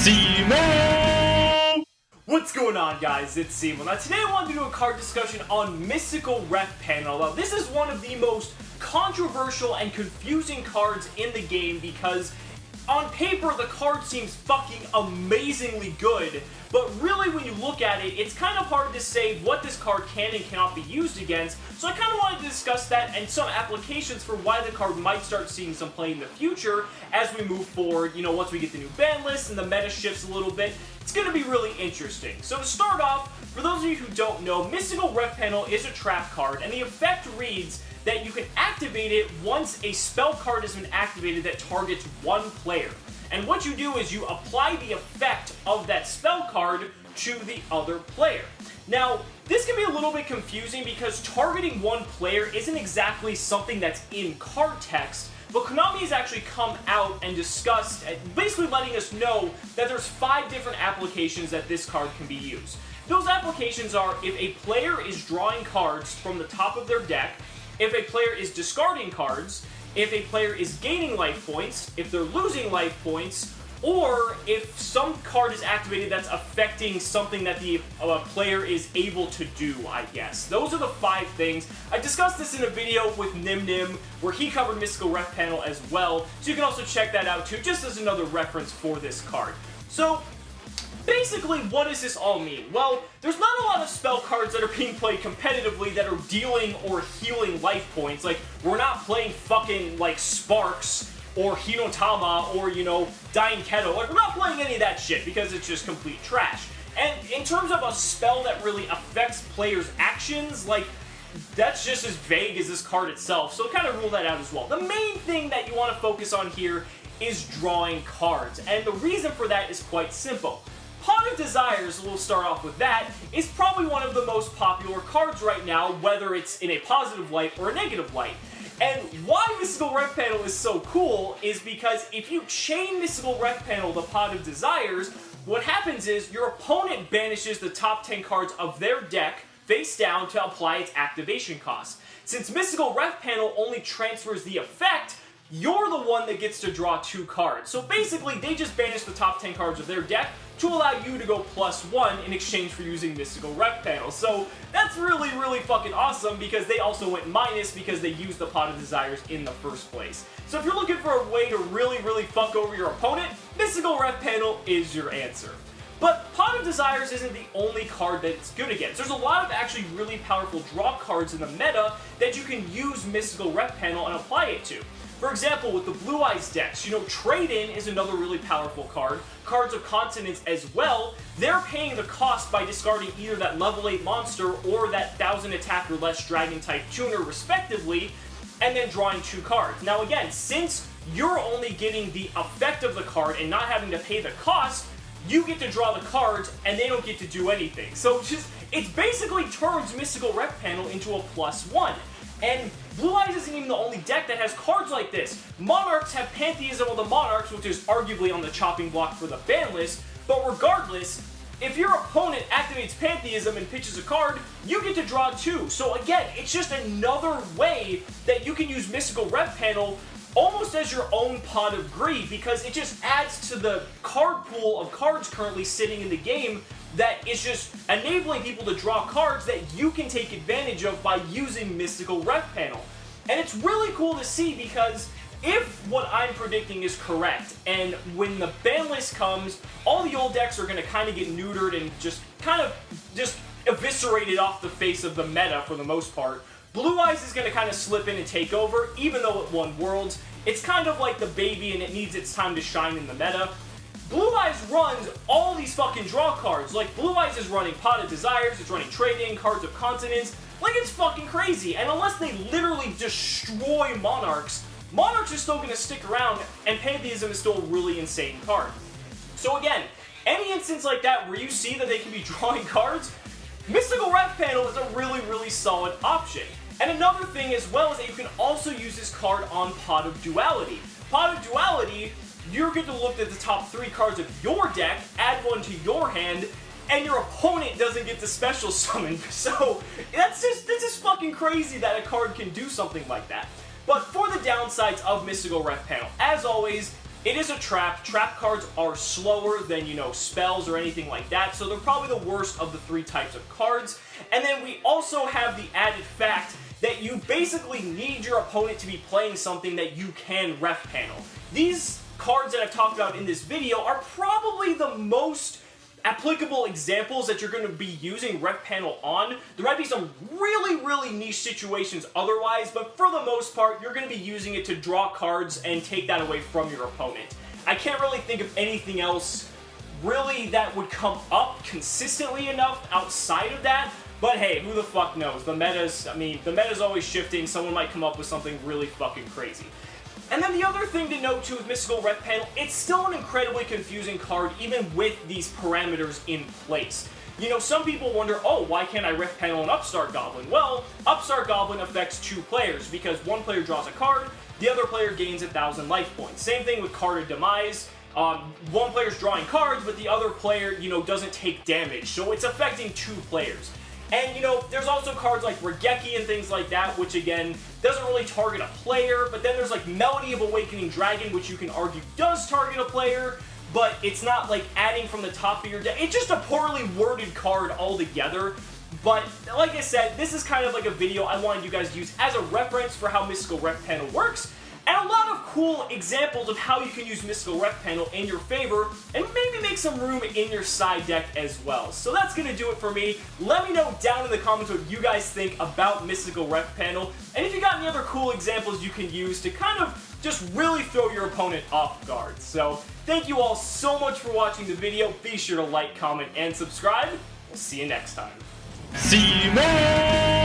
Cimoooooooo! What's going on, guys? It's Cimoooooooo. Now today I wanted to do a card discussion on Mystical Refpanel. Now this is one of the most controversial and confusing cards in the game because on paper the card seems fucking amazingly good, but really when you look at it, it's kind of hard to say what this card can and cannot be used against, so I kind of wanted to discuss that and some applications for why the card might start seeing some play in the future as we move forward, you know, once we get the new ban list and the meta shifts a little bit. It's going to be really interesting. So to start off, for those of you who don't know, Mystical Refpanel is a trap card, and the effect reads that you can activate it once a spell card has been activated that targets one player. And what you do is you apply the effect of that spell card to the other player. Now, this can be a little bit confusing because targeting one player isn't exactly something that's in card text, but Konami has actually come out and discussed, basically letting us know that there's 5 different applications that this card can be used. Those applications are if a player is drawing cards from the top of their deck, if a player is discarding cards, if a player is gaining life points, if they're losing life points, or if some card is activated that's affecting something that the player is able to do, I guess. Those are the 5 things. I discussed this in a video with Nim where he covered Mystical Refpanel as well, so you can also check that out too, just as another reference for this card. So, basically, what does this all mean? Well, there's not a lot of spell cards that are being played competitively that are dealing or healing life points. Like, we're not playing fucking, like, Sparks or Hinotama or, you know, Dying Keto. Like, we're not playing any of that shit because it's just complete trash. And in terms of a spell that really affects players' actions, like, that's just as vague as this card itself, so kind of rule that out as well. The main thing that you want to focus on here is drawing cards, and the reason for that is quite simple. Pot of Desires, we'll start off with that, is probably one of the most popular cards right now, whether it's in a positive light or a negative light. And why Mystical Refpanel is so cool is because if you chain Mystical Refpanel to Pot of Desires, what happens is your opponent banishes the top 10 cards of their deck face down to apply its activation cost. Since Mystical Refpanel only transfers the effect, you're the one that gets to draw 2 cards. So basically, they just banish the top 10 cards of their deck to allow you to go +1 in exchange for using Mystical Refpanel. So that's really, really fucking awesome because they also went minus because they used the Pot of Desires in the first place. So if you're looking for a way to really, really fuck over your opponent, Mystical Refpanel is your answer. But Pot of Desires isn't the only card that it's good against. There's a lot of actually really powerful draw cards in the meta that you can use Mystical Refpanel and apply it to. For example, with the Blue Eyes decks, you know, Trade-In is another really powerful card. Cards of Consonance as well. They're paying the cost by discarding either that level 8 monster or that 1000 attack or less Dragon-type tuner, respectively, and then drawing 2 cards. Now again, since you're only getting the effect of the card and not having to pay the cost, you get to draw the cards and they don't get to do anything. So it basically turns Mystical Refpanel into a +1. And Blue Eyes isn't even the only deck that has cards like this. Monarchs have Pantheism of the Monarchs, which is arguably on the chopping block for the ban list, but regardless, if your opponent activates Pantheism and pitches a card, you get to draw 2. So again, it's just another way that you can use Mystical Refpanel almost as your own Pot of Greed, because it just adds to the card pool of cards currently sitting in the game that is just enabling people to draw cards that you can take advantage of by using Mystical Refpanel. And it's really cool to see because if what I'm predicting is correct, and when the ban list comes, all the old decks are going to kind of get neutered and just eviscerated off the face of the meta for the most part. Blue Eyes is going to kind of slip in and take over, even though it won Worlds. It's kind of like the baby and it needs its time to shine in the meta. Blue Eyes runs all these fucking draw cards. Like, Blue Eyes is running Pot of Desires, it's running Trade-In, Cards of Consonance. Like, it's fucking crazy. And unless they literally destroy Monarchs, Monarchs is still going to stick around, and Pantheism is still a really insane card. So again, any instance like that where you see that they can be drawing cards, Mystical Refpanel is a really, really solid option. And another thing as well is that you can also use this card on Pot of Duality. Pot of Duality, you're going to look at the top 3 cards of your deck, add 1 to your hand, and your opponent doesn't get the special summon. So that's just fucking crazy that a card can do something like that. But for the downsides of Mystical Refpanel, as always, it is a trap. Trap cards are slower than, you know, spells or anything like that, so they're probably the worst of the 3 types of cards. And then we also have the added fact that you basically need your opponent to be playing something that you can ref panel. These cards that I've talked about in this video are probably the most applicable examples that you're going to be using Refpanel on. There might be some really niche situations otherwise, but for the most part, you're going to be using it to draw cards and take that away from your opponent. I can't really think of anything else really that would come up consistently enough outside of that, but hey, who the fuck knows? The meta's always shifting. Someone might come up with something really fucking crazy. And then the other thing to note too with Mystical Refpanel, it's still an incredibly confusing card even with these parameters in place. You know, some people wonder, oh, why can't I Refpanel an Upstart Goblin? Well, Upstart Goblin affects 2 players because one player draws a card, the other player gains 1,000 life points. Same thing with Card of Demise. One player's drawing cards, but the other player, you know, doesn't take damage, so it's affecting 2 players. And, you know, there's also cards like Regeki and things like that, which, again, doesn't really target a player, but then there's, like, Melody of Awakening Dragon, which you can argue does target a player, but it's not, like, adding from the top of your deck. It's just a poorly worded card altogether. But, like I said, this is kind of like a video I wanted you guys to use as a reference for how Mystical Refpanel works, and a lot of cool examples of how you can use Mystical Refpanel in your favor, and maybe make some room in your side deck as well. So that's going to do it for me. Let me know down in the comments what you guys think about Mystical Refpanel, and if you got any other cool examples you can use to kind of just really throw your opponent off guard. So, thank you all so much for watching the video. Be sure to like, comment, and subscribe. We'll see you next time. Cimoooooooo!